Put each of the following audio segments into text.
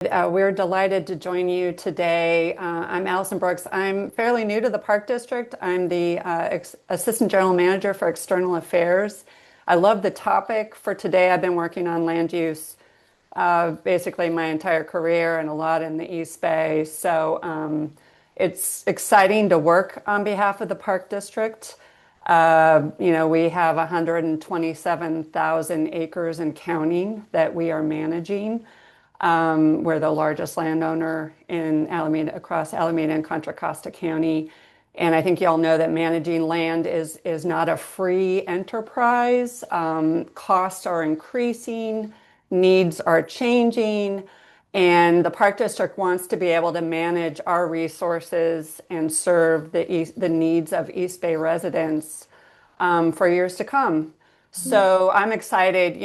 We're delighted to join you today. I'm Allison Brooks. I'm fairly new to the Park District. I'm the Assistant General Manager for External Affairs. I love the topic for today. I've been working on land use basically my entire career and a lot in the East Bay. It's exciting to work on behalf of the Park District. We have 127,000 acres and counting that we are managing. We're the largest landowner in Alameda, across Alameda and Contra Costa County. And I think you all know that managing land is not a free enterprise. Costs are increasing, needs are changing, and the Park District wants to be able to manage our resources and serve the needs of East Bay residents for years to come. So I'm excited.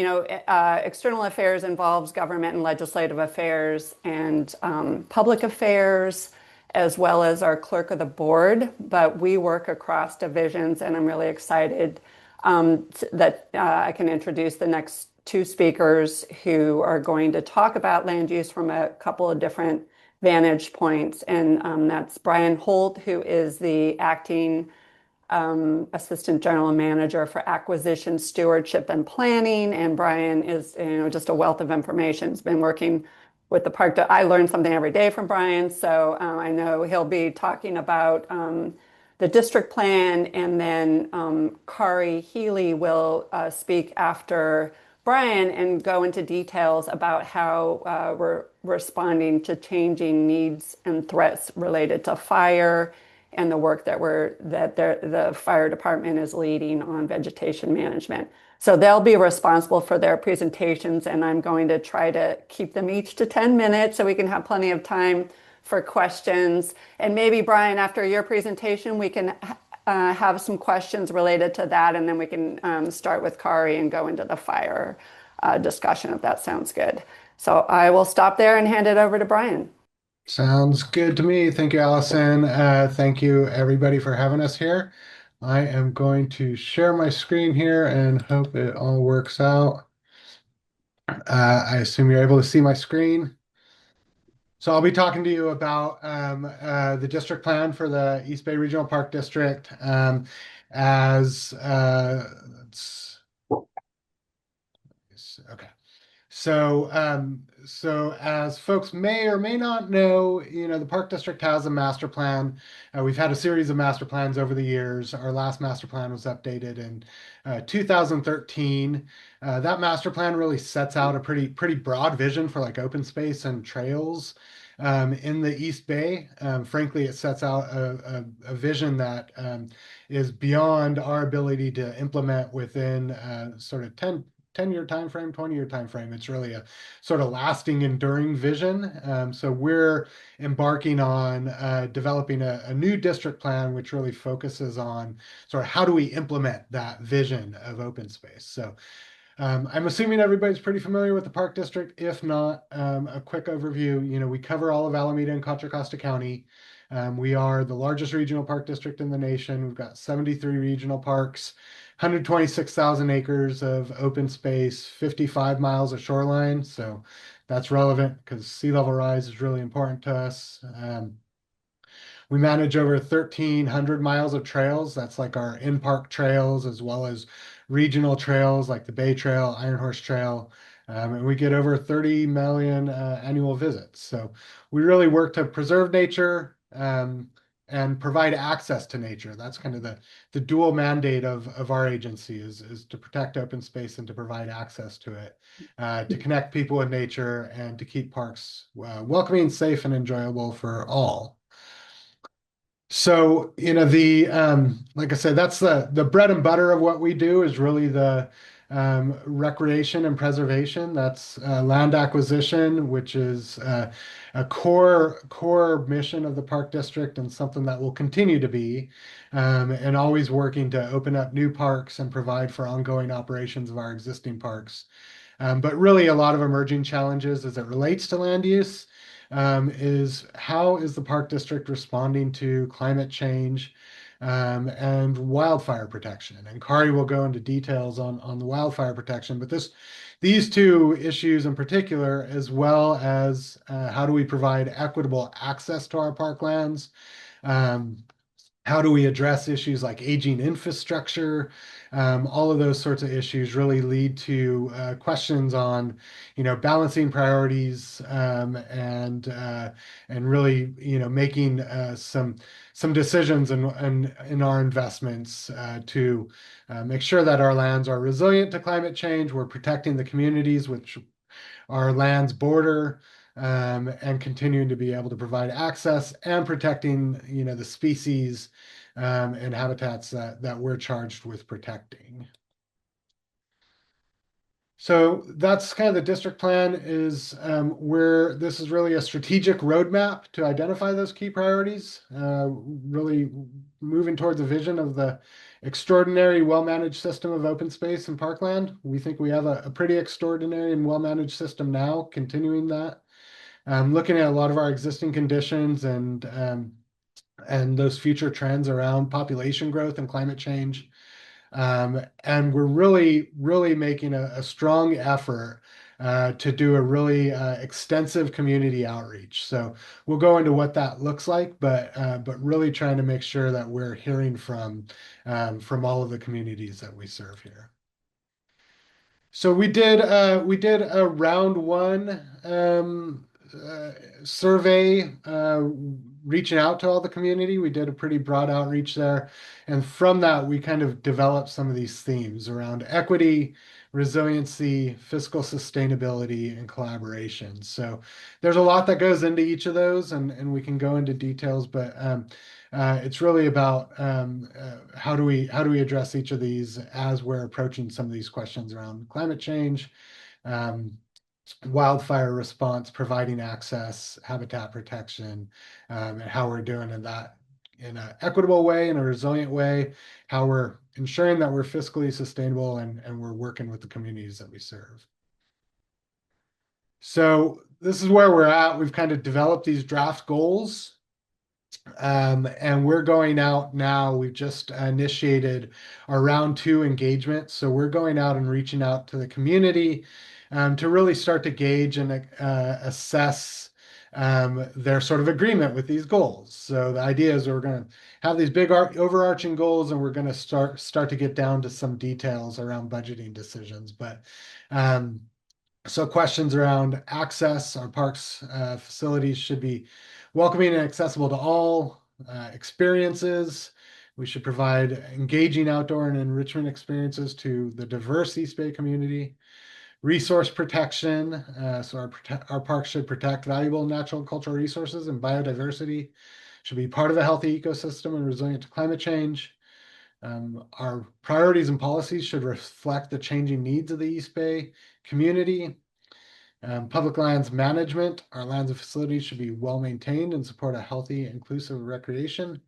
External affairs involves government and legislative affairs and public affairs, as well as our clerk of the board. But we work across divisions, and I'm really excited that I can introduce the next two speakers who are going to talk about land use from a couple of different vantage points. And that's Brian Holt, who is the acting Assistant General Manager for Acquisition, Stewardship, and Planning. And Brian is, just a wealth of information. He's been working with the park. I learn something every day from Brian. So I know he'll be talking about the district plan, and then Kari Healy will speak after Brian and go into details about how we're responding to changing needs and threats related to fire and the work that the fire department is leading on vegetation management. So they'll be responsible for their presentations, and I'm going to try to keep them each to 10 minutes so we can have plenty of time for questions. And maybe, Brian, after your presentation, we can have some questions related to that, and then we can start with Kari and go into the fire discussion, if that sounds good. So I will stop there and hand it over to Brian. Sounds good to me. Thank you, Allison. Thank you, everybody, for having us here. I am going to share my screen here and hope it all works out. I assume you're able to see my screen. So I'll be talking to you about the district plan for the East Bay Regional Park District. As okay. So as folks may or may not know, the Park District has a master plan. We've had a series of master plans over the years. Our last master plan was updated in 2013. That master plan really sets out a pretty broad vision for like open space and trails in the East Bay. Frankly, it sets out a vision that is beyond our ability to implement within sort of 10-year time frame, 20-year time frame. It's really a sort of lasting, enduring vision. So we're embarking on developing a new district plan, which really focuses on sort of how do we implement that vision of open space. So I'm assuming everybody's pretty familiar with the Park District. If not, a quick overview. We cover all of Alameda and Contra Costa County. We are the largest regional park district in the nation. We've got 73 regional parks, 126,000 acres of open space, 55 miles of shoreline. So that's relevant because sea level rise is really important to us. We manage over 1,300 miles of trails. That's like our in-park trails, as well as regional trails like the Bay Trail, Iron Horse Trail. And we get over 30 million annual visits. So we really work to preserve nature and provide access to nature. That's kind of the dual mandate of our agency is to protect open space and to provide access to it, to connect people with nature and to keep parks welcoming, safe, and enjoyable for all. So, like I said, that's the bread and butter of what we do is really the recreation and preservation. That's land acquisition, which is a core mission of the Park District and something that will continue to be, and always working to open up new parks and provide for ongoing operations of our existing parks. But really a lot of emerging challenges as it relates to land use. Is how is the Park District responding to climate change? and wildfire protection. And Kari will go into details on the wildfire protection, but these two issues in particular, as well as how do we provide equitable access to our parklands, um, how do we address issues like aging infrastructure? All of those sorts of issues really lead to questions on, balancing priorities, and really, making some decisions in our investments to make sure that our lands are resilient to climate change. We're protecting the communities which our lands border, and continuing to be able to provide access and protecting, the species and habitats that we're charged with protecting. So that's kind of the district plan is where this is really a strategic roadmap to identify those key priorities, really moving towards a vision of the extraordinary well-managed system of open space and parkland. We think we have a pretty extraordinary and well-managed system now, continuing that. Looking at a lot of our existing conditions and those future trends around population growth and climate change. And we're really making a strong effort to do a really extensive community outreach. So we'll go into what that looks like, but really trying to make sure that we're hearing from all of the communities that we serve here. So we did a round one survey, reaching out to all the community. We did a pretty broad outreach there, and from that we kind of developed some of these themes around equity, resiliency, fiscal sustainability, and collaboration. So there's a lot that goes into each of those, and we can go into details, but it's really about how do we address each of these as we're approaching some of these questions around climate change, um, wildfire response, providing access, habitat protection, and how we're doing in that in an equitable way, in a resilient way, how we're ensuring that we're fiscally sustainable and we're working with the communities that we serve. So this is where we're at. We've kind of developed these draft goals. And we're going out now. We've just initiated our round two engagement. So we're going out and reaching out to the community to really start to gauge and assess their sort of agreement with these goals. So the idea is we're going to have these big overarching goals, and we're going to start to get down to some details around budgeting decisions. But so questions around access, our parks facilities should be welcoming and accessible to all. Experiences, we should provide engaging outdoor and enrichment experiences to the diverse East Bay community. Resource protection, so our parks should protect valuable natural and cultural resources, and biodiversity should be part of a healthy ecosystem and resilient to climate change. Our priorities and policies should reflect the changing needs of the East Bay community. Public lands management, our lands and facilities should be well maintained and support a healthy, inclusive recreation.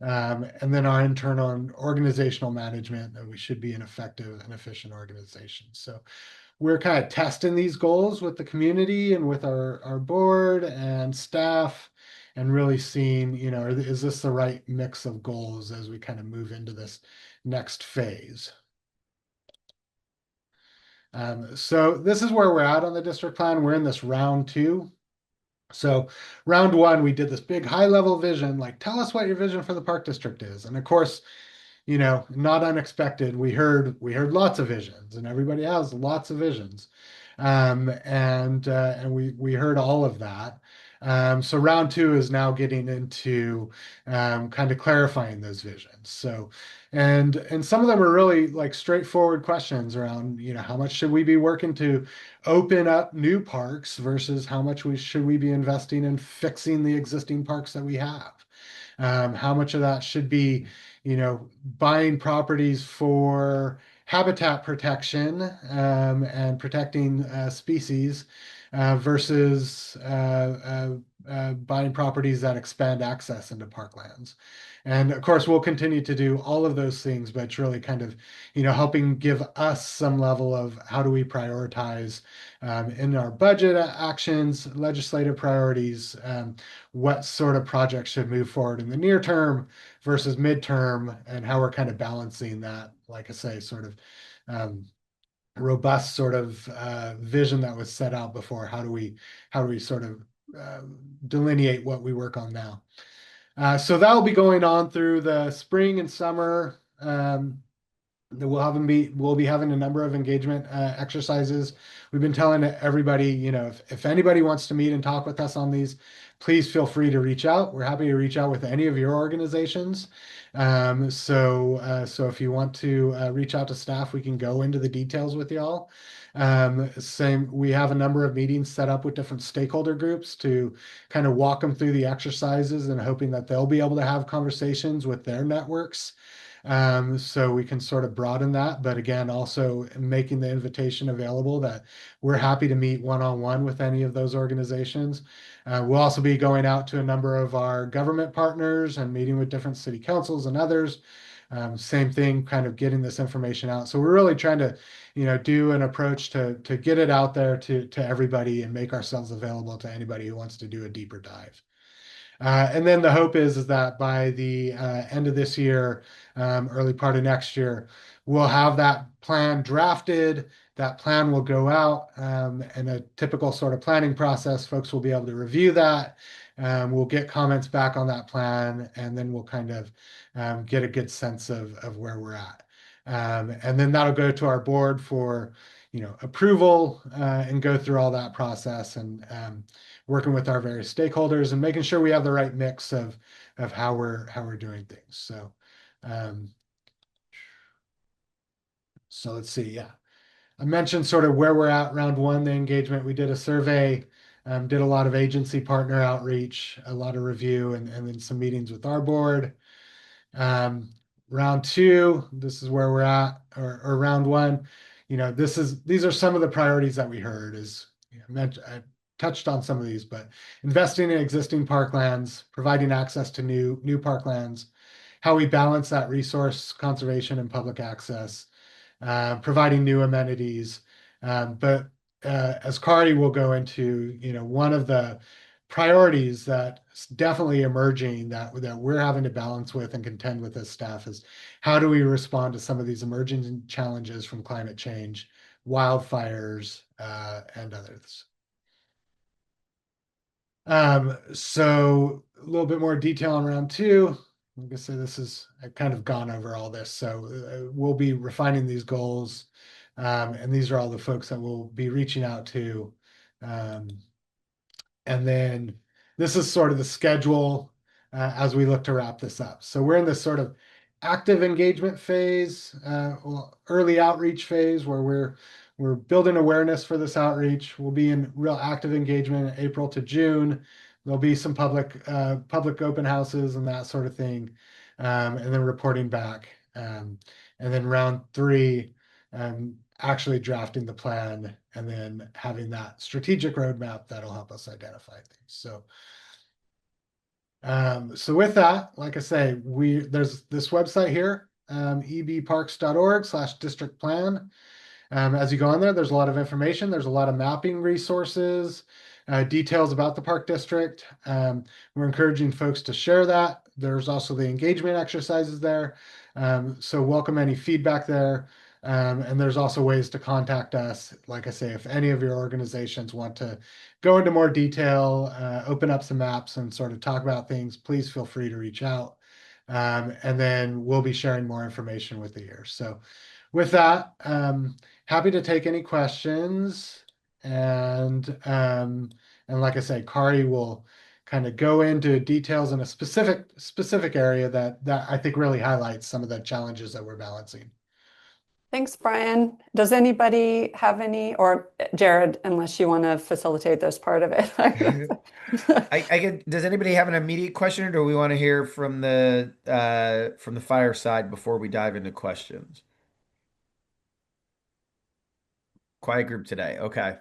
And then our internal and organizational management, that we should be an effective and efficient organization. So we're kind of testing these goals with the community and with our board and staff, and really seeing, is this the right mix of goals as we kind of move into this next phase. So this is where we're at on the district plan. We're in this round two. So round one, we did this big high level vision, like tell us what your vision for the park district is. And of course, not unexpected, we heard lots of visions, and everybody has lots of visions. And we heard all of that. So round two is now getting into kind of clarifying those visions. So and some of them are really like straightforward questions around, how much should we be working to open up new parks versus how much should we be investing in fixing the existing parks that we have? How much of that should be, buying properties for habitat protection and protecting species versus buying properties that expand access into parklands. And of course, we'll continue to do all of those things, but it's really kind of, helping give us some level of how do we prioritize in our budget actions, legislative priorities, what sort of projects should move forward in the near term versus midterm, and how we're kind of balancing that, like I say, sort of um, robust sort of vision that was set out before. How do we sort of delineate what we work on now? So that will be going on through the spring and summer. We'll be having a number of engagement exercises. We've been telling everybody, if anybody wants to meet and talk with us on these, please feel free to reach out. We're happy to reach out with any of your organizations. So if you want to reach out to staff, we can go into the details with y'all. We have a number of meetings set up with different stakeholder groups to kind of walk them through the exercises and hoping that they'll be able to have conversations with their networks. So we can sort of broaden that, but again, also making the invitation available that we're happy to meet one-on-one with any of those organizations. We'll also be going out to a number of our government partners and meeting with different city councils and others. Same thing, kind of getting this information out. So we're really trying to, do an approach to get it out there to everybody and make ourselves available to anybody who wants to do a deeper dive. And then the hope is that by the end of this year, early part of next year, we'll have that plan drafted. That plan will go out in a typical sort of planning process. Folks will be able to review that. We'll get comments back on that plan, and then we'll kind of get a good sense of where we're at. And then that'll go to our board for, approval and go through all that process and working with our various stakeholders and making sure we have the right mix of how we're doing things. Um, so let's see. Yeah, I mentioned sort of where we're at round one, the engagement. We did a survey, did a lot of agency partner outreach, a lot of review, and then some meetings with our board. Um, Round two, this is where we're at, or round one. These are some of the priorities that we heard. I touched on some of these, but investing in existing parklands, providing access to new parklands, how we balance that resource conservation and public access, providing new amenities. But as Kari will go into, one of the priorities that's definitely emerging that we're having to balance with and contend with as staff is how do we respond to some of these emerging challenges from climate change, wildfires, and others. So a little bit more detail on round two. Like I said, I've kind of gone over all this. So we'll be refining these goals. And these are all the folks that we'll be reaching out to. Um, and then this is sort of the schedule as we look to wrap this up. So we're in this sort of active engagement phase, early outreach phase where we're building awareness for this outreach. We'll be in real active engagement in April to June. There'll be some public open houses and that sort of thing, and then reporting back. And then round three, actually drafting the plan and then having that strategic roadmap that'll help us identify things. So with that, like I say, there's this website here, ebparks.org/district plan. As you go on there, there's a lot of information. There's a lot of mapping resources, details about the park district. We're encouraging folks to share that. There's also the engagement exercises there. So welcome any feedback there. And there's also ways to contact us. Like I say, if any of your organizations want to go into more detail, open up some maps and sort of talk about things, please feel free to reach out. And then we'll be sharing more information with the year. So with that, happy to take any questions. And like I say, Kari will kind of go into details in a specific area that I think really highlights some of the challenges that we're balancing. Thanks, Brian. Does anybody have any, or Jared, unless you want to facilitate this part of it? Does anybody have an immediate question, or do we want to hear from the fireside before we dive into questions? Quiet group today. Okay.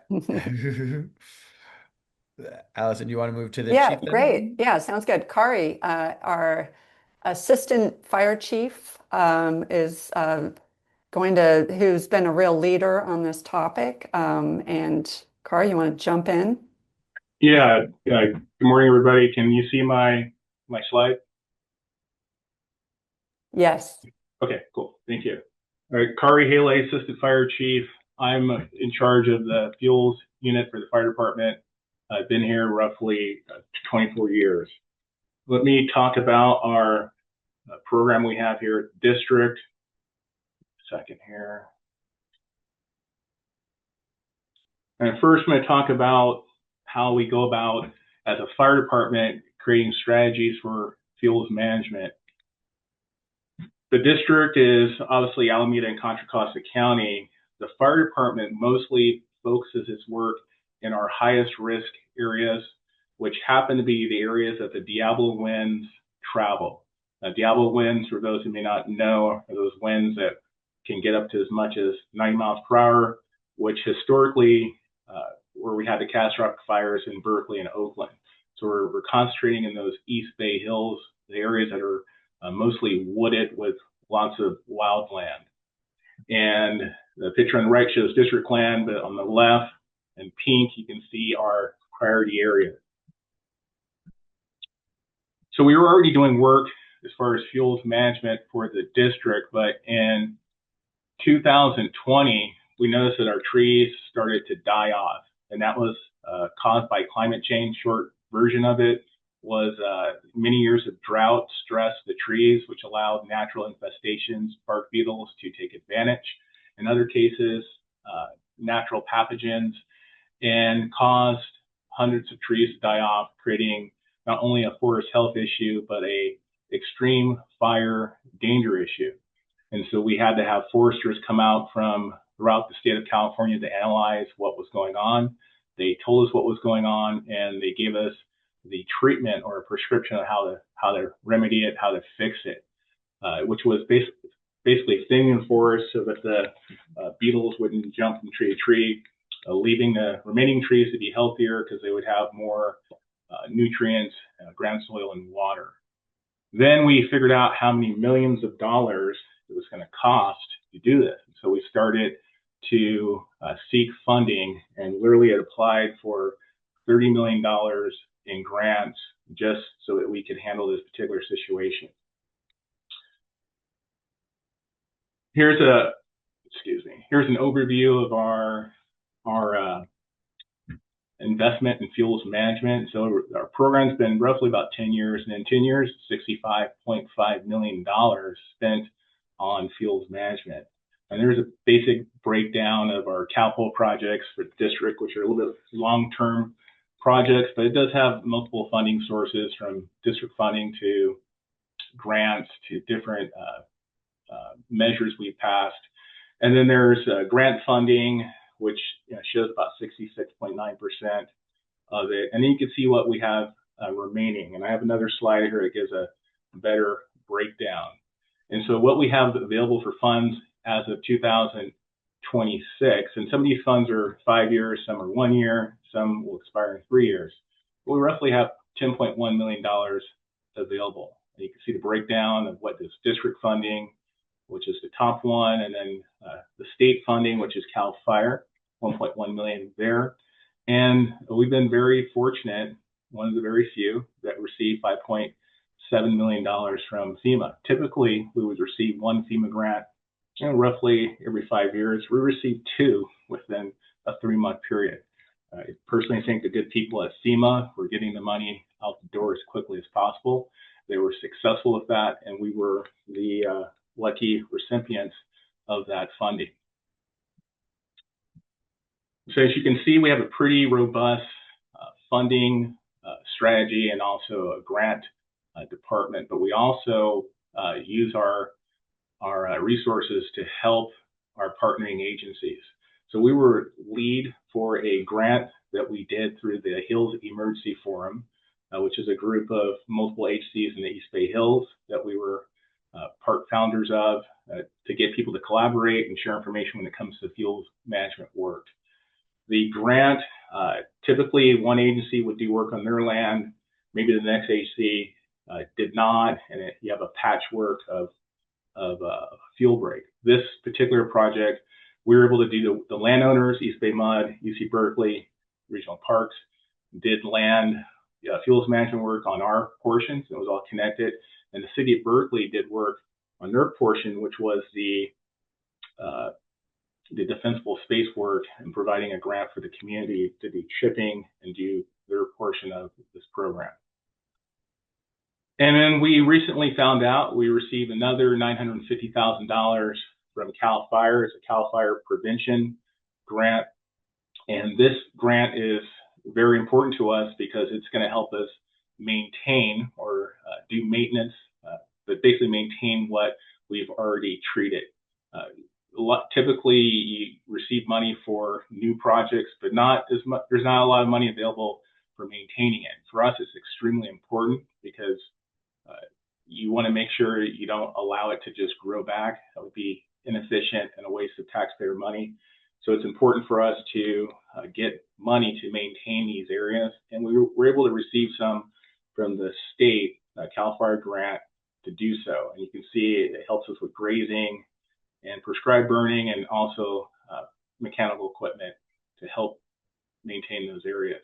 Allison, do you want to move to the Yeah, chief then? great. Yeah, sounds good. Kari, our assistant fire chief, is who's been a real leader on this topic. And Kari, you want to jump in? Yeah, good morning, everybody. Can you see my slide? Yes. Okay, cool. Thank you. All right, Kari Haley, Assistant Fire Chief. I'm in charge of the fuels unit for the fire department. I've been here roughly 24 years. Let me talk about our program we have here at the district. Second here. And first, I'm going to talk about how we go about, as a fire department, creating strategies for fuels management. The district is obviously Alameda and Contra Costa County. The fire department mostly focuses its work in our highest risk areas, which happen to be the areas that the Diablo winds travel. Diablo winds, for those who may not know, are those winds that can get up to as much as 90 miles per hour, which historically, where we had the catastrophic fires in Berkeley and Oakland. So we're concentrating in those East Bay Hills, the areas that are mostly wooded with lots of wildland. And the picture on the right shows district land, but on the left in pink, you can see our priority area. So we were already doing work as far as fuels management for the district, but in 2020, we noticed that our trees started to die off, and that was caused by climate change. Short version of it was many years of drought stressed the trees, which allowed natural infestations, bark beetles, to take advantage. In other cases, natural pathogens, and caused hundreds of trees to die off, creating not only a forest health issue, but a extreme fire danger issue. And so we had to have foresters come out from throughout the state of California to analyze what was going on. They told us what was going on, and they gave us the treatment or a prescription of how to remedy it, how to fix it, which was basically thinning the forest so that the beetles wouldn't jump from tree to tree, leaving the remaining trees to be healthier because they would have more nutrients, ground soil, and water. Then we figured out how many millions of dollars it was going to cost to do this. So we started to seek funding, and literally had applied for $30 million in grants just so that we could handle this particular situation. Here's an overview of our investment in fuels management. So our program's been roughly about 10 years, and in 10 years, $65.5 million spent on fuels management. And there's a basic breakdown of our capital projects for the district, which are a little bit long-term projects, but it does have multiple funding sources, from district funding to grants to different measures we passed. And then there's grant funding, which shows about 66.9% of it. And then you can see what we have remaining. And I have another slide here that gives a better breakdown. And so what we have available for funds as of 2026, and some of these funds are 5 years, some are 1 year, some will expire in 3 years. But we roughly have $10.1 million available. And you can see the breakdown of what is district funding, which is the top one, and then the state funding, which is CAL FIRE, 1.1 million there. And we've been very fortunate, one of the very few that received $5.7 million from FEMA. Typically, we would receive one FEMA grant roughly every 5 years. We received 2 within a 3-month period. I personally think the good people at FEMA were getting the money out the door as quickly as possible. They were successful with that, and we were the lucky recipients of that funding. So as you can see, we have a pretty robust funding strategy and also a grant department, but we also use our resources to help our partnering agencies. So we were lead for a grant that we did through the Hills Emergency Forum, which is a group of multiple agencies in the East Bay Hills that we were part founders of, to get people to collaborate and share information when it comes to fuels management work. The grant Typically, one agency would do work on their land, maybe the next agency did not, and you have a patchwork of fuel break. This particular project, we were able to do the landowners, East Bay Mud, UC Berkeley, Regional Parks, did land fuels management work on our portion, so it was all connected. And the city of Berkeley did work on their portion, which was the defensible space work and providing a grant for the community to do shipping and do their portion of this program. And then we recently found out we received another $950,000 from CAL FIRE. It's a CAL FIRE prevention grant. And this grant is very important to us because it's going to help us maintain or do maintenance, but basically maintain what we've already treated. Typically, you receive money for new projects, but not as much. There's not a lot of money available for maintaining it. For us, it's extremely important because you want to make sure you don't allow it to just grow back. That would be inefficient and a waste of taxpayer money. So it's important for us to get money to maintain these areas. And we were able to receive some from the state CAL FIRE grant to do so. And you can see it helps us with grazing and prescribed burning, and also mechanical equipment to help maintain those areas.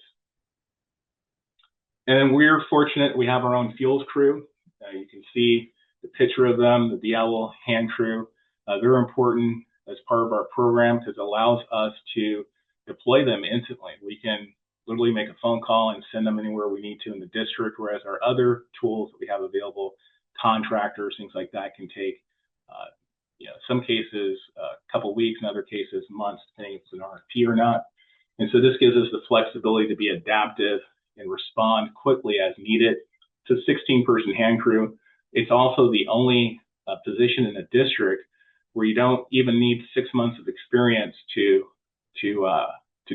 And then we're fortunate we have our own fuels crew. You can see the picture of them, the Diablo hand crew. They're important as part of our program because it allows us to deploy them instantly. We can literally make a phone call and send them anywhere we need to in the district, whereas our other tools that we have available, contractors, things like that, can take some cases a couple weeks, in other cases months, depending if it's an RFP or not. And so this gives us the flexibility to be adaptive and respond quickly as needed. It's a 16-person hand crew. It's also the only position in a district where you don't even need 6 months of experience to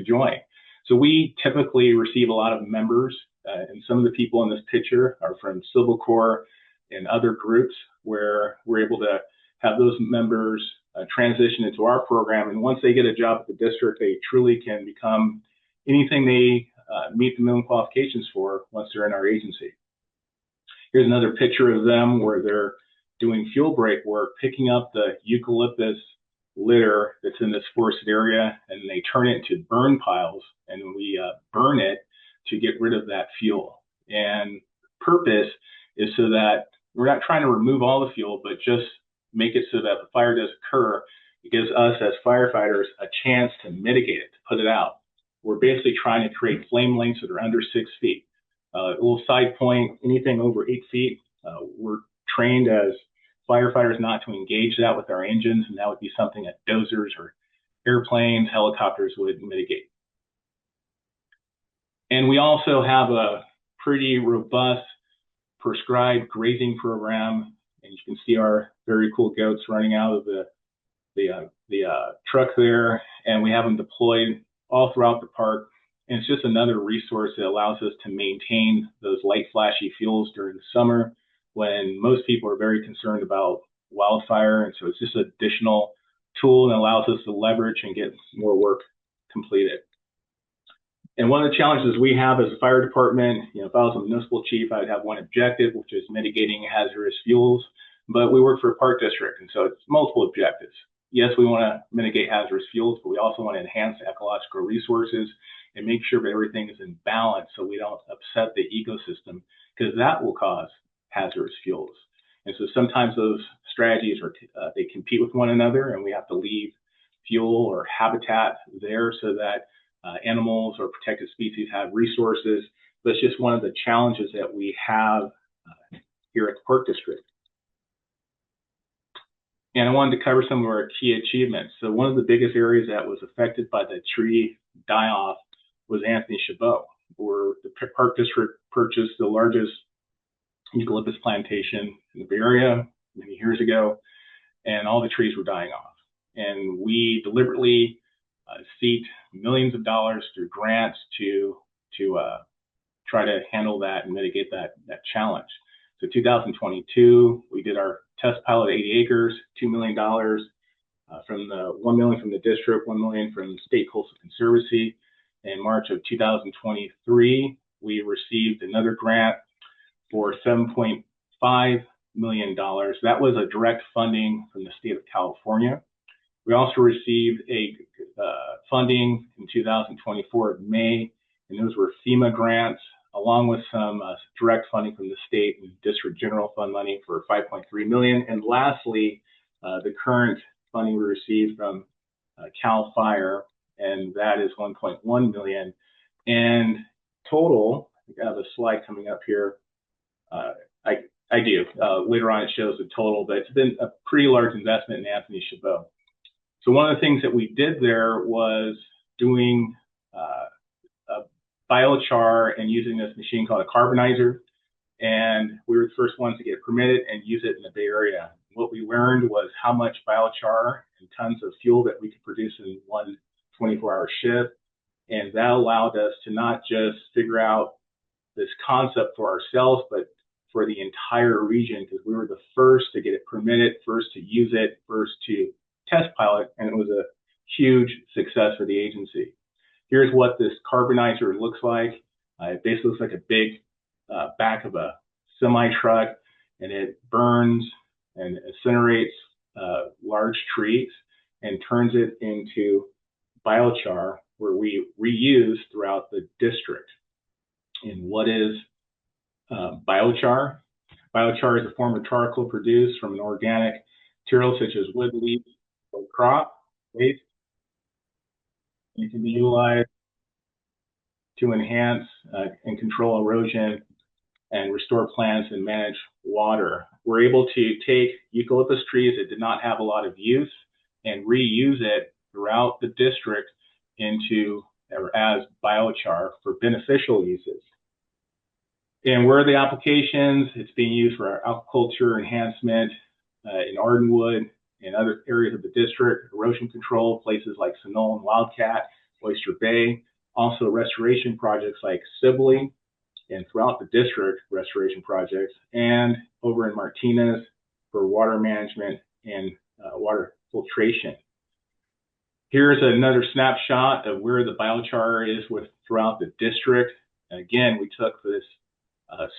join. So we typically receive a lot of members, and some of the people in this picture are from Civil Corps and other groups where we're able to have those members transition into our program. And once they get a job at the district, they truly can become anything they meet the minimum qualifications for once they're in our agency. Here's another picture of them where they're doing fuel break work, picking up the eucalyptus litter that's in this forested area, and they turn it into burn piles, and we burn it to get rid of that fuel. And purpose is so that we're not trying to remove all the fuel, but just make it so that if a fire does occur, it gives us as firefighters a chance to mitigate it, to put it out. We're basically trying to create flame lengths that are under 6 feet. A little side point, anything over 8 feet, we're trained as firefighters not to engage that with our engines, and that would be something that dozers or airplanes, helicopters would mitigate. And we also have a pretty robust prescribed grazing program, and you can see our very cool goats running out of the truck there, and we have them deployed all throughout the park. And it's just another resource that allows us to maintain those light flashy fuels during the summer when most people are very concerned about wildfire. And so it's just an additional tool and allows us to leverage and get more work completed. And one of the challenges we have as a fire department, if I was a municipal chief, I'd have one objective, which is mitigating hazardous fuels. But we work for a park district, and so it's multiple objectives. Yes, we want to mitigate hazardous fuels, but we also want to enhance ecological resources and make sure that everything is in balance so we don't upset the ecosystem, because that will cause hazardous fuels. And so sometimes those strategies they compete with one another, and we have to leave fuel or habitat there so that animals or protected species have resources. But it's just one of the challenges that we have here at the Park District. And I wanted to cover some of our key achievements. So one of the biggest areas that was affected by the tree die-off was Anthony Chabot, where the Park District purchased the largest eucalyptus plantation in the Bay Area many years ago, and all the trees were dying off. And we deliberately seeked millions of dollars through grants to try to handle that and mitigate that challenge. So 2022, we did our test pilot at 80 acres, $2 million from the $1 million from the district, $1 million from the State Coastal Conservancy. In March of 2023, we received another grant for $7.5 million. That was a direct funding from the state of California. We also received a funding in 2024 in May, and those were FEMA grants, along with some direct funding from the state and district general fund money for $5.3 million. And lastly, the current funding we received from CAL FIRE, and that is $1.1 million. And total, I have a slide coming up here. I do. Later on, it shows the total, but it's been a pretty large investment in Anthony Chabot. So one of the things that we did there was doing a biochar and using this machine called a carbonizer. And we were the first ones to get permitted and use it in the Bay Area. What we learned was how much biochar and tons of fuel that we could produce in one 24-hour shift. And that allowed us to not just figure out this concept for ourselves, but for the entire region, because we were the first to get it permitted, first to use it, first to test pilot, and it was a huge success for the agency. Here's what this carbonizer looks like. It basically looks like a big back of a semi truck, and it burns and incinerates large trees and turns it into biochar, where we reuse throughout the district. And what is biochar? Biochar is a form of charcoal produced from an organic material such as wood leaves or crop waste. It can be utilized to enhance and control erosion and restore plants and manage water. We're able to take eucalyptus trees that did not have a lot of use and reuse it throughout the district into or as biochar for beneficial uses. And where are the applications? It's being used for agriculture enhancement in Ardenwood and other areas of the district, erosion control, places like Sunol and Wildcat, Oyster Bay, also restoration projects like Sibley, and throughout the district, restoration projects, and over in Martinez for water management and water filtration. Here's another snapshot of where the biochar is throughout the district. And again, we took this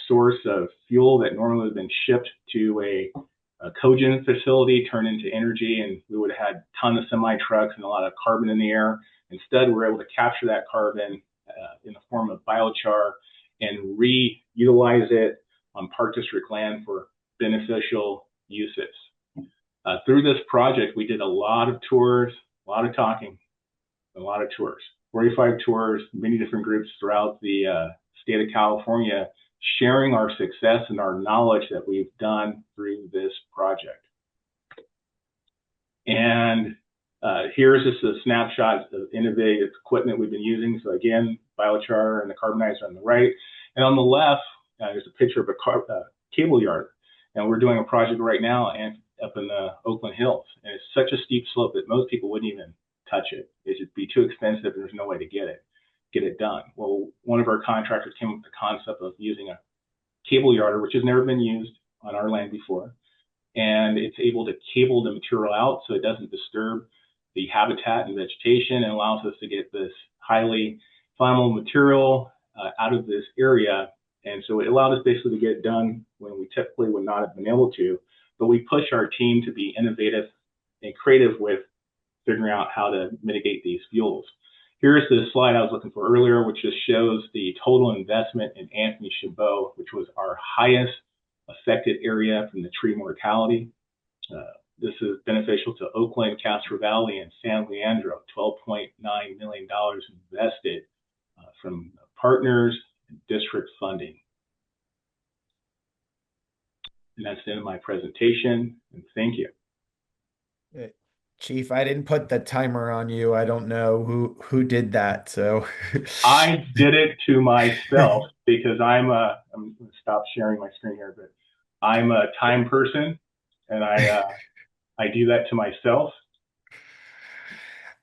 source of fuel that normally would have been shipped to a cogen facility, turned into energy, and we would have had a ton of semi trucks and a lot of carbon in the air. Instead, we were able to capture that carbon in the form of biochar and reutilize it on Park District land for beneficial uses. Through this project, we did a lot of tours, a lot of talking, a lot of tours, 45 tours, many different groups throughout the state of California, sharing our success and our knowledge that we've done through this project. And here's just a snapshot of innovative equipment we've been using. So again, biochar and the carbonizer on the right. And on the left, there's a picture of a cable yard. And we're doing a project right now up in the Oakland Hills. And it's such a steep slope that most people wouldn't even touch it. It'd be too expensive and there's no way to get it done. Well, one of our contractors came up with the concept of using a cable yarder, which has never been used on our land before. And it's able to cable the material out so it doesn't disturb the habitat and vegetation, and allows us to get this highly flammable material out of this area. And so it allowed us basically to get it done when we typically would not have been able to. But we push our team to be innovative and creative with figuring out how to mitigate these fuels. Here's the slide I was looking for earlier, which just shows the total investment in Anthony Chabot, which was our highest affected area from the tree mortality. This is beneficial to Oakland, Castro Valley, and San Leandro. $12.9 million invested from partners and district funding. And that's the end of my presentation, and thank you. Chief, I didn't put the timer on you. I don't know who did that. So I did it to myself because I'm going to stop sharing my screen here, but I'm a time person, and I do that to myself.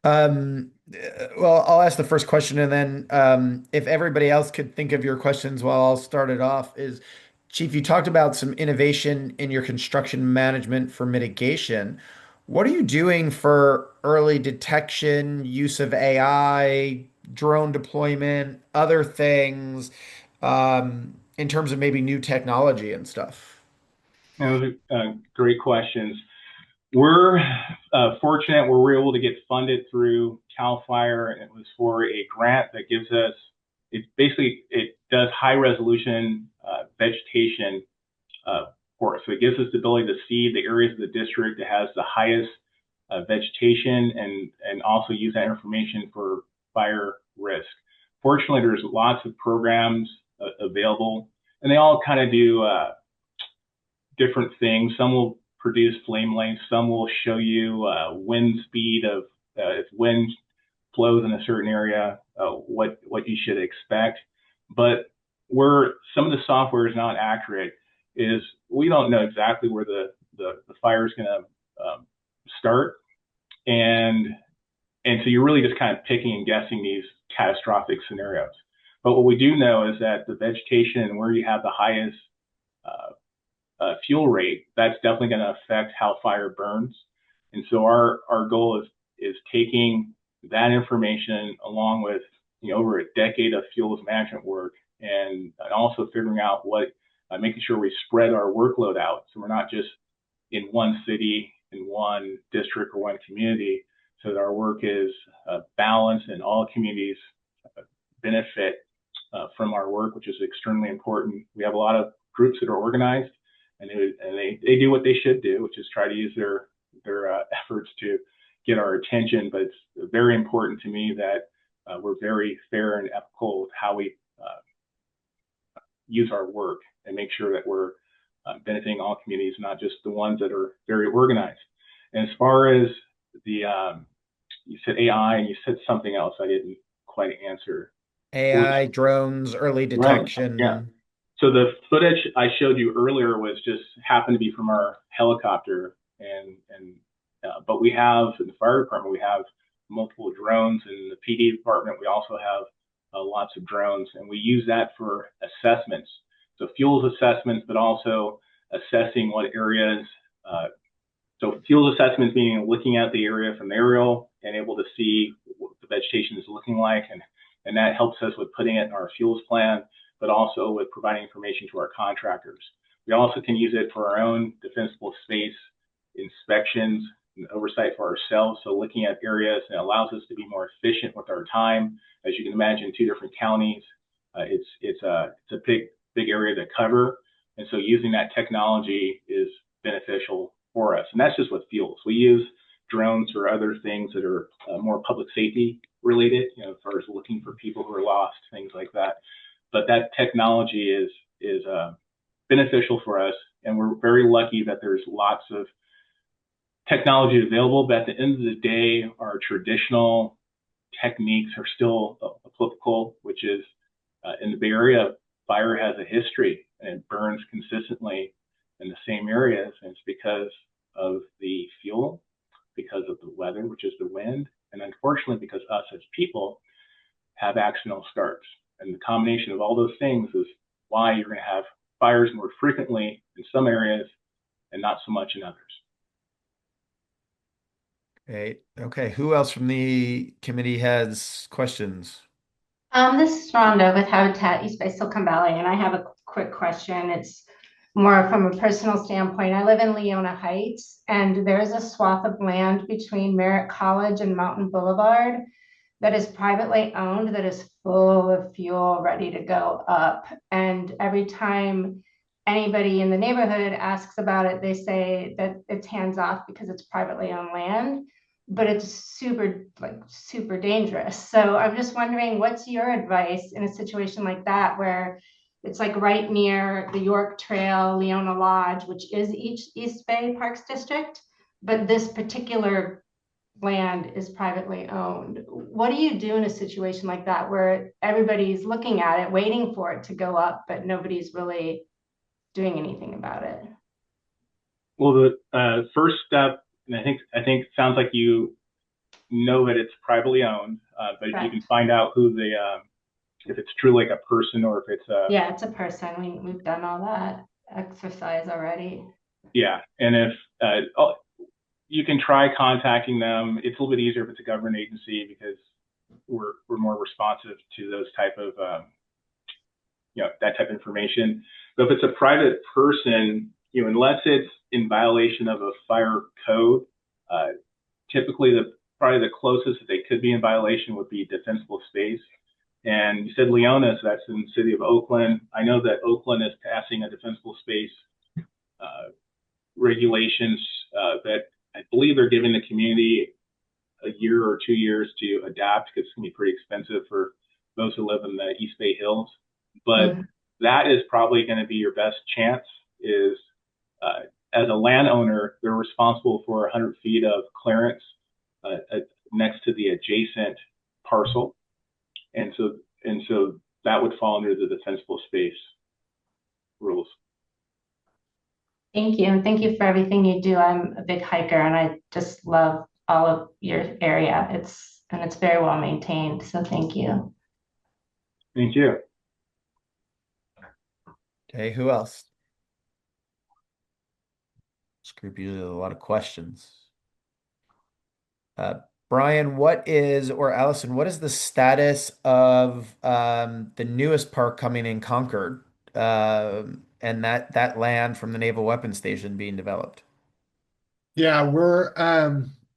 Well, I'll ask the first question, and then if everybody else could think of your questions while I'll start it off. Is Chief, you talked about some innovation in your construction management for mitigation. What are you doing for early detection, use of AI, drone deployment, other things, in terms of maybe new technology and stuff? Those are great questions. We're fortunate where we're able to get funded through CAL FIRE, and it was for a grant that gives us, it does high resolution vegetation for us. So it gives us the ability to see the areas of the district that has the highest vegetation and also use that information for fire risk. Fortunately, there's lots of programs available, and they all kind of do different things. Some will produce flame length. Some will show you wind speed of if wind flows in a certain area, what you should expect. But where some of the software is not accurate is we don't know exactly where the fire is going to start, and so you're really just kind of picking and guessing these catastrophic scenarios. But what we do know is that the vegetation and where you have the highest fuel rate, that's definitely going to affect how fire burns. And so our goal is taking that information along with over a decade of fuels management work and also figuring out making sure we spread our workload out so we're not just in one city, in one district or one community, so that our work is balanced and all communities benefit from our work, which is extremely important. We have a lot of groups that are organized, and they do what they should do, which is try to use their efforts to get our attention. But it's very important to me that we're very fair and ethical with how we use our work and make sure that we're benefiting all communities, not just the ones that are very organized. And as far as the you said AI and you said something else I didn't quite answer. AI, drones, early Right. detection. Yeah. So the footage I showed you earlier was just happened to be from our helicopter, but we have in the fire department, we have multiple drones. In the PD department, we also have lots of drones, and we use that for assessments. So fuels assessments, but also assessing what areas. So fuels assessments meaning looking at the area from the aerial and able to see what the vegetation is looking like, and that helps us with putting it in our fuels plan, but also with providing information to our contractors. We also can use it for our own defensible space inspections and oversight for ourselves. So looking at areas, it allows us to be more efficient with our time. As you can imagine, 2 different counties, it's a big area to cover. And so using that technology is beneficial for us. And that's just with fuels. We use drones or other things that are more public safety related, as far as looking for people who are lost, things like that. But that technology is beneficial for us, and we're very lucky that there's lots of technology available. But at the end of the day, our traditional techniques are still applicable, which is in the Bay Area, fire has a history and it burns consistently in the same areas, and it's because of the fuel, because of the weather, which is the wind, and unfortunately because us as people have accidental starts. And the combination of all those things is why you're going to have fires more frequently in some areas and not so much in others. Okay. Who else from the committee has questions? This is Rhonda with Habitat East Bay Silicon Valley, and I have a quick question. It's more from a personal standpoint. I live in Leona Heights, and there's a swath of land between Merritt College and Mountain Boulevard that is privately owned, that is full of fuel ready to go up. And every time anybody in the neighborhood asks about it, they say that it's hands off because it's privately owned land, but it's super dangerous. So I'm just wondering, what's your advice in a situation like that, where it's like right near the York Trail, Leona Lodge, which is East Bay Parks District, but this particular land is privately owned. What do you do in a situation like that where everybody's looking at it, waiting for it to go up, but nobody's really doing anything about it? Well, the first step, and I think it sounds like you know that it's privately owned, but if you can find out who if it's truly like a person or if it's yeah, it's a person. We've done all that exercise already. Yeah, and if you can try contacting them. It's a little bit easier if it's a government agency because we're more responsive to those type of, that type of information. But if it's a private person, unless it's in violation of a fire code, typically probably the closest that they could be in violation would be defensible space. And you said Leona, so that's in the city of Oakland. I know that Oakland is passing a defensible space regulations that I believe they're giving the community a year or 2 years to adapt, because it's going to be pretty expensive for those who live in the East Bay Hills. But that is probably going to be your best chance. Is as a landowner, they're responsible for 100 feet of clearance next to the adjacent parcel, and so that would fall under the defensible space rules. Thank you. And thank you for everything you do. I'm a big hiker and I just love all of your area. It's very well maintained. So thank you. Thank you. Okay, who else? This group usually has a lot of questions. Brian, or Allison, what is the status of the newest park coming in Concord, and that land from the Naval Weapons Station being developed? Yeah, we're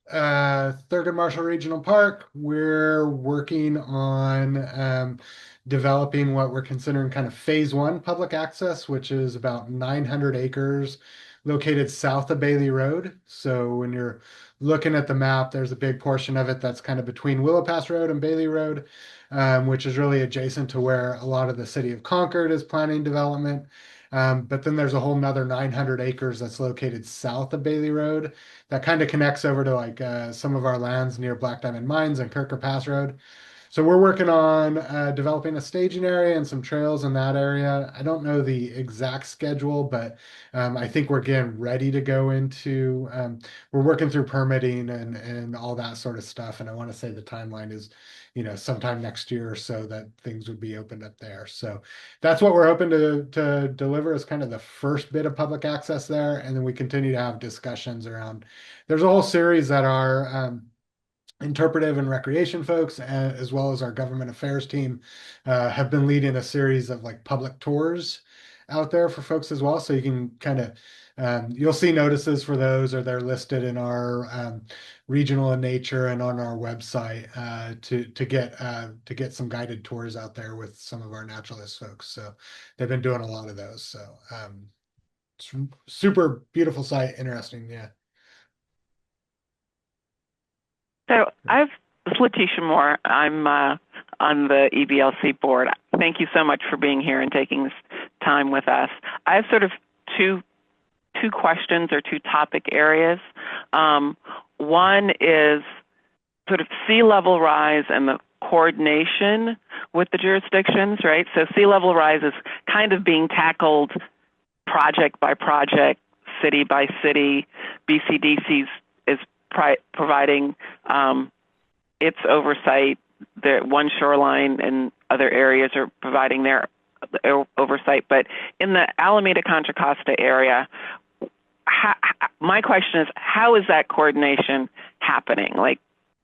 Thurgood Marshall Regional Park. We're working on developing what we're considering kind of phase one public access, which is about 900 acres located south of Bailey Road. So when you're looking at the map, there's a big portion of it that's kind of between Willow Pass Road and Bailey Road, which is really adjacent to where a lot of the city of Concord is planning development. But then there's a whole nother 900 acres that's located south of Bailey Road that kind of connects over to like some of our lands near Black Diamond Mines and Kirker Pass Road. So we're working on developing a staging area and some trails in that area. I don't know the exact schedule, but I think we're getting ready to go into, we're working through permitting and all that sort of stuff. And I want to say the timeline is, sometime next year or so that things would be opened up there. So that's what we're hoping to deliver as kind of the first bit of public access there. And then we continue to have discussions around, there's a whole series that are interpretive and recreation folks, as well as our government affairs team, have been leading a series of like public tours out there for folks as well. So you can kind of, you'll see notices for those, or they're listed in our regional in nature and on our website to get some guided tours out there with some of our naturalist folks. So they've been doing a lot of those. So it's super beautiful site, interesting. Yeah. So it's Letitia Moore. I'm on the EBLC board. Thank you so much for being here and taking this time with us. I have sort of two questions or two topic areas. One is sort of sea level rise and the coordination with the jurisdictions, right? So sea level rise is kind of being tackled project by project, city by city. BCDC is providing its oversight. The one shoreline and other areas are providing their oversight. But in the Alameda Contra Costa area, my question is, how is that coordination happening? Like,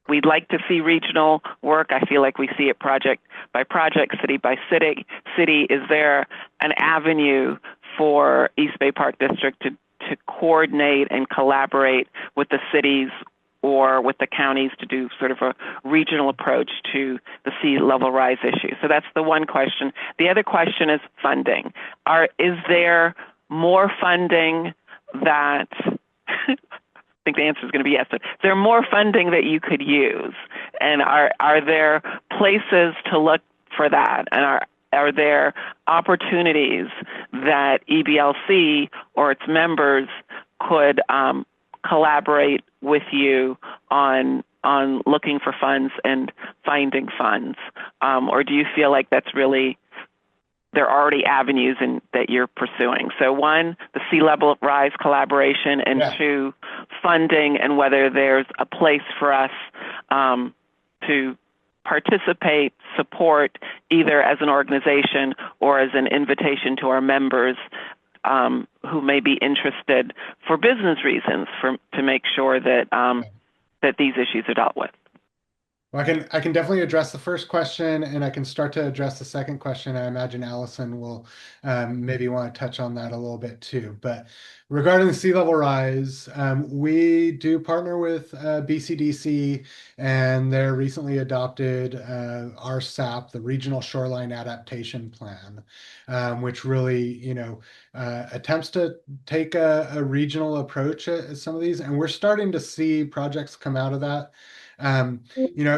we'd like to see regional work. I feel like we see it project by project, city by city. Is there an avenue for East Bay Park District to coordinate and collaborate with the cities or with the counties to do sort of a regional approach to the sea level rise issue? So that's the one question. The other question is funding. Is there more funding that, I think the answer is going to be yes, but is there more funding that you could use? And are there places to look for that? And are there opportunities that EBLC or its members could collaborate with you on looking for funds and finding funds? Or do you feel like that's really, there are already avenues that you're pursuing? So one, the sea level rise collaboration, and two, funding, and whether there's a place for us to participate, support, either as an organization or as an invitation to our members who may be interested for business reasons to make sure that that these issues are dealt with. Well, I can definitely address the first question, and I can start to address the second question. I imagine Allison will maybe want to touch on that a little bit too. But regarding the sea level rise, we do partner with BCDC, and their recently adopted RSAP, the Regional Shoreline Adaptation Plan, which really, attempts to take a regional approach at some of these, and we're starting to see projects come out of that.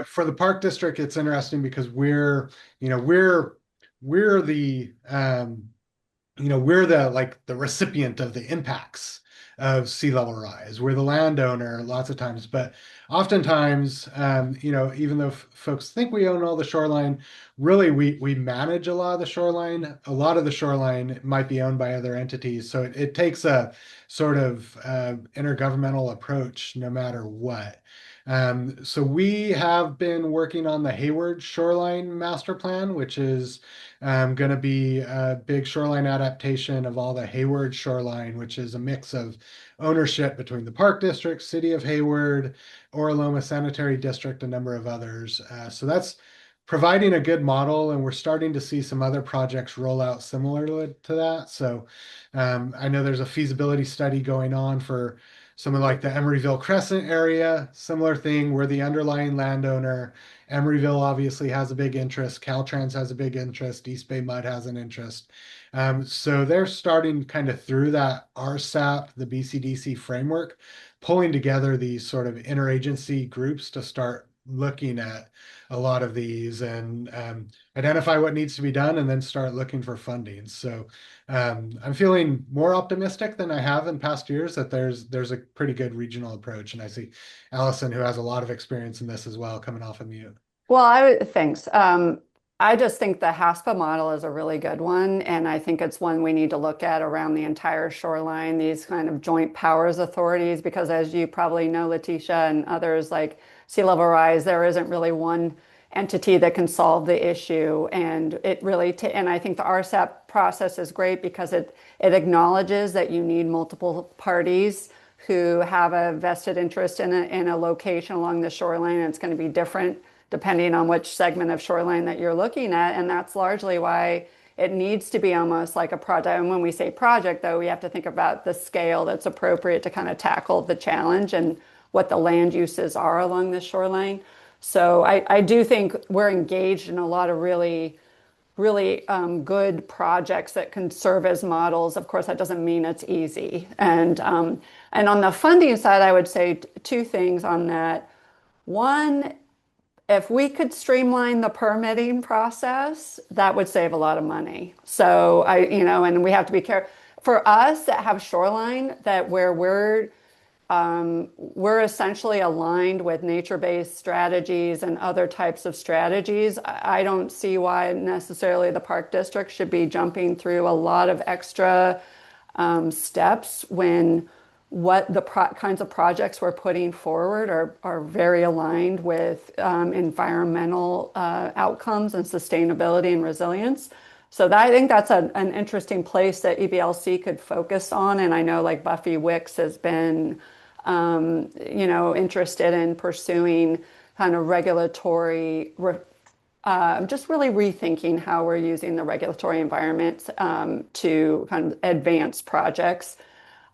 For the park district, it's interesting because you know, we're we're the we're the like the recipient of the impacts of sea level rise. We're the landowner lots of times, but oftentimes, even though folks think we own all the shoreline, really we manage a lot of the shoreline. A lot of the shoreline might be owned by other entities, so it takes a sort of intergovernmental approach no matter what. So we have been working on the Hayward Shoreline Master Plan, which is going to be a big shoreline adaptation of all the Hayward shoreline, which is a mix of ownership between the Park District, City of Hayward, Oraloma Sanitary District, a number of others. So that's providing a good model, and we're starting to see some other projects roll out similar to that. So I know there's a feasibility study going on for something like the Emeryville Crescent area, similar thing. We're the underlying landowner. Emeryville obviously has a big interest. Caltrans has a big interest. East Bay Mud has an interest. So they're starting kind of through that RSAP, the BCDC framework, pulling together these sort of interagency groups to start looking at a lot of these and identify what needs to be done and then start looking for funding. So I'm feeling more optimistic than I have in past years that there's a pretty good regional approach. And I see Allison, who has a lot of experience in this as well, coming off of mute. Well, thanks. I just think the HASPA model is a really good one, and I think it's one we need to look at around the entire shoreline, these kind of joint powers authorities, because as you probably know, Letitia and others, like sea level rise, there isn't really one entity that can solve the issue. And and I think the RSAP process is great because it acknowledges that you need multiple parties who have a vested interest in a location along the shoreline, and it's going to be different depending on which segment of shoreline that you're looking at. And that's largely why it needs to be almost like a project. And when we say project, though, we have to think about the scale that's appropriate to kind of tackle the challenge and what the land uses are along the shoreline. So I do think we're engaged in a lot of really good projects that can serve as models. Of course, that doesn't mean it's easy. And on the funding side, I would say two things on that. One, if we could streamline the permitting process, that would save a lot of money. So and we have to be careful. For us that have shoreline, that where we're essentially aligned with nature-based strategies and other types of strategies. I don't see why necessarily the Park District should be jumping through a lot of extra steps when what the kinds of projects we're putting forward are very aligned with environmental outcomes and sustainability and resilience. So I think that's an interesting place that EBLC could focus on. And I know like Buffy Wicks has been, interested in pursuing kind of regulatory, just really rethinking how we're using the regulatory environment to kind of advance projects.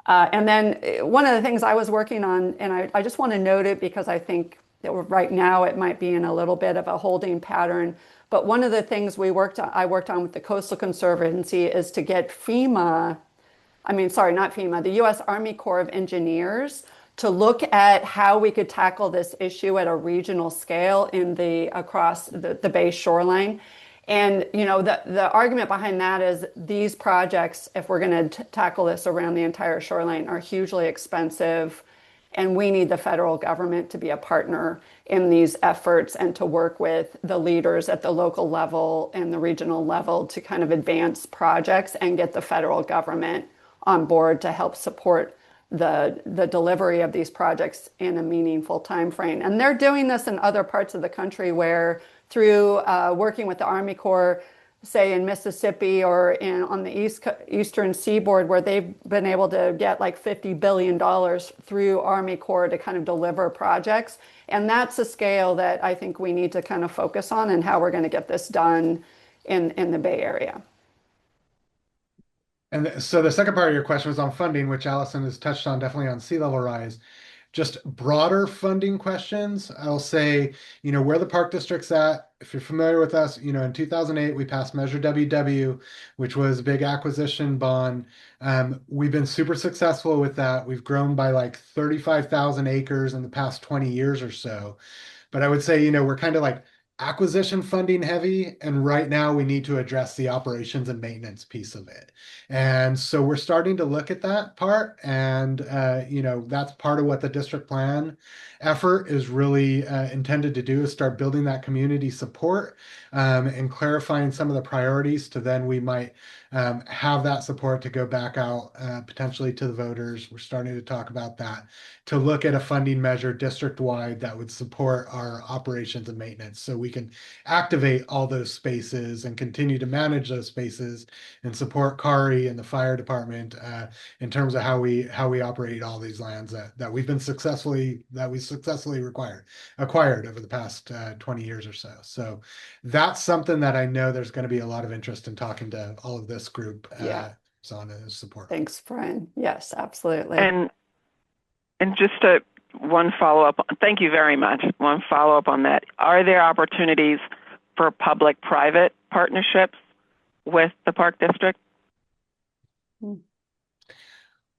And then one of the things I was working on, and I just want to note it because I think that right now it might be in a little bit of a holding pattern. But one of the things I worked on with the Coastal Conservancy is to get the U.S. Army Corps of Engineers to look at how we could tackle this issue at a regional scale across the Bay shoreline. And the argument behind that is these projects, if we're going to tackle this around the entire shoreline, are hugely expensive, and we need the federal government to be a partner in these efforts and to work with the leaders at the local level and the regional level to kind of advance projects and get the federal government on board to help support the delivery of these projects in a meaningful time frame. And they're doing this in other parts of the country where through working with the Army Corps, say in Mississippi or on the eastern seaboard, where they've been able to get like $50 billion through Army Corps to kind of deliver projects. And that's a scale that I think we need to kind of focus on and how we're going to get this done in the Bay Area. And so the second part of your question was on funding, which Allison has touched on, definitely on sea level rise. Just broader funding questions, I'll say, where the park district's at. If you're familiar with us, in 2008, we passed Measure WW, which was a big acquisition bond. We've been super successful with that. We've grown by like 35,000 acres in the past 20 years or so. But I would say, we're kind of like acquisition funding heavy, and right now we need to address the operations and maintenance piece of it. And so we're starting to look at that part, and that's part of what the district plan effort is really intended to do, is start building that community support and clarifying some of the priorities to then we might have that support to go back out potentially to the voters. We're starting to talk about that, to look at a funding measure district-wide that would support our operations and maintenance, so we can activate all those spaces and continue to manage those spaces and support Kari and the fire department in terms of how we operate all these lands that we successfully acquired over the past 20 years or so. So that's something that I know there's going to be a lot of interest in talking to all of this group on support. Thanks, Brian. Yes, absolutely. And just one follow-up. Thank you very much. One follow-up on that. Are there opportunities for public-private partnerships with the Park District?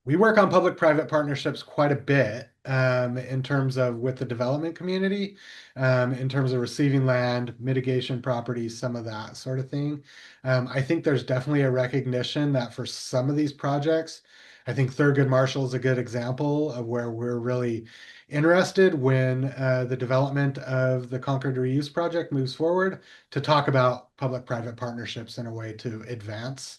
We work on public-private partnerships quite a bit in terms of with the development community, in terms of receiving land, mitigation properties, some of that sort of thing. I think there's definitely a recognition that for some of these projects, I think Thurgood Marshall is a good example of where we're really interested when the development of the Concord Reuse Project moves forward, to talk about public-private partnerships in a way to advance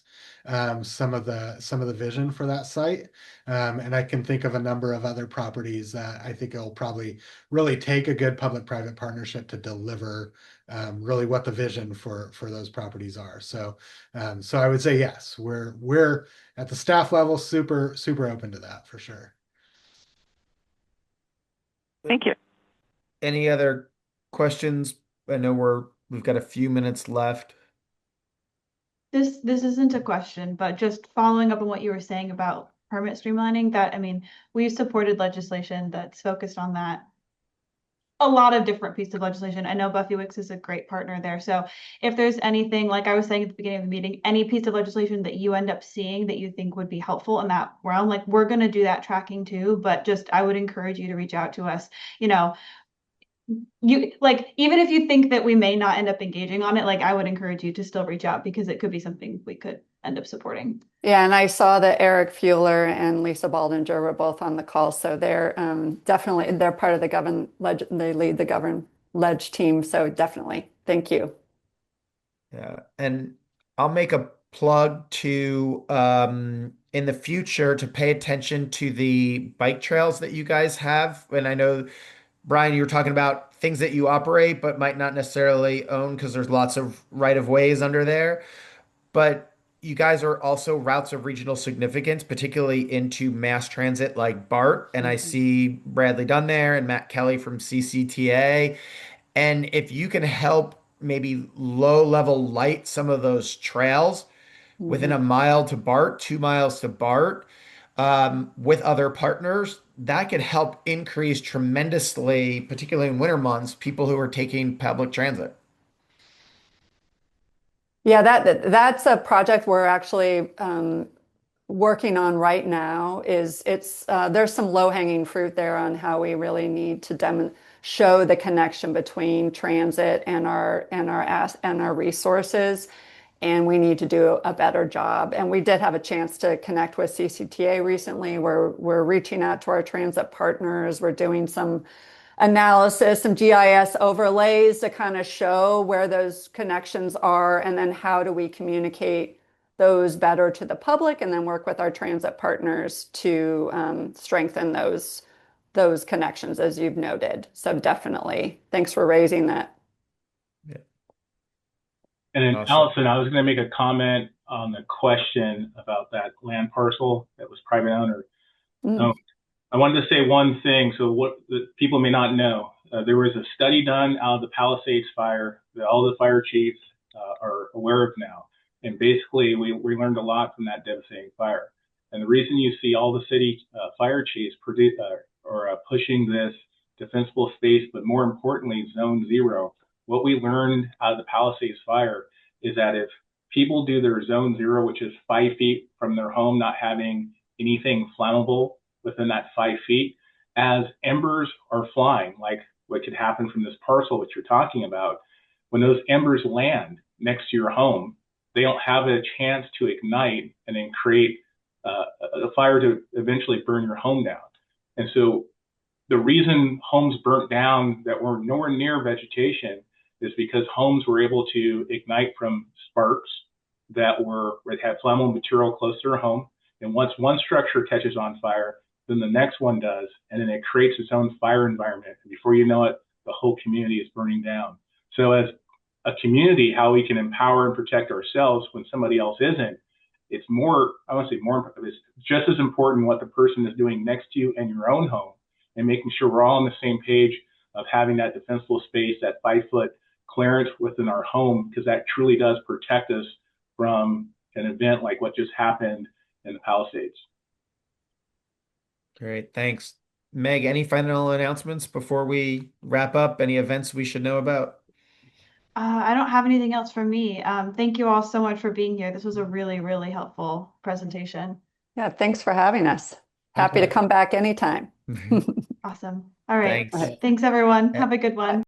some of the vision for that site. And I can think of a number of other properties that I think it'll probably really take a good public-private partnership to deliver really what the vision for those properties are. So I would say yes, we're at the staff level super open to that for sure. Thank you. Any other questions? I know we've got a few minutes left. This isn't a question, but just following up on what you were saying about permit streamlining, we've supported legislation that's focused on that. A lot of different pieces of legislation. I know Buffy Wicks is a great partner there. So if there's anything, like I was saying at the beginning of the meeting, any piece of legislation that you end up seeing that you think would be helpful in that realm, like we're going to do that tracking too, but I would encourage you to reach out to us. You like, even if you think that we may not end up engaging on it, like I would encourage you to still reach out, because it could be something we could end up supporting. Yeah, and I saw that Eric Fueler and Lisa Baldinger were both on the call, so they're definitely, they're part of the they lead the Govern Ledge team, so definitely, thank you. Yeah, and I'll make a plug to in the future to pay attention to the bike trails that you guys have. And I know, Brian, you were talking about things that you operate but might not necessarily own because there's lots of right of ways under there. But you guys are also routes of regional significance, particularly into mass transit like BART. And I see Bradley Dunn there and Matt Kelly from CCTA. And if you can help maybe low level light some of those trails within a mile to BART, 2 miles to BART, with other partners, that could help increase tremendously, particularly in winter months, people who are taking public transit. Yeah, that's a project we're actually working on right now. There's some low-hanging fruit there on how we really need to show the connection between transit and our resources, and we need to do a better job. And we did have a chance to connect with CCTA recently. We're reaching out to our transit partners. We're doing some analysis, some GIS overlays to kind of show where those connections are, and then how do we communicate those better to the public, and then work with our transit partners to strengthen those connections, as you've noted. So definitely, thanks for raising that. Yeah. And then Awesome. Allison, I was going to make a comment on the question about that land parcel that was private owner. Mm. I wanted to say one thing. So what the people may not know, there was a study done out of the Palisades fire that all the fire chiefs are aware of now. And basically, we learned a lot from that devastating fire. And the reason you see all the city fire chiefs pushing this defensible space, but more importantly, zone zero, what we learned out of the Palisades fire is that if people do their zone zero, which is 5 feet from their home, not having anything flammable within that 5 feet, as embers are flying, like what could happen from this parcel, which you're talking about, when those embers land next to your home, they don't have a chance to ignite and then create a fire to eventually burn your home down. And so the reason homes burnt down that were nowhere near vegetation is because homes were able to ignite from sparks that had flammable material close to their home. And once one structure catches on fire, then the next one does, and then it creates its own fire environment. And before you know it, the whole community is burning down. So as a community, how we can empower and protect ourselves when somebody else isn't, it's more, I want to say more, it's just as important what the person is doing next to you in your own home, and making sure we're all on the same page of having that defensible space, that 5-foot clearance within our home, because that truly does protect us from an event like what just happened in the Palisades. Great, thanks. Meg, any final announcements before we wrap up? Any events we should know about? I don't have anything else from me. Thank you all so much for being here. This was a really, really helpful presentation. Yeah, thanks for having us. Happy to come back anytime. Awesome. All right. Thanks. Thanks, everyone. Have a good one.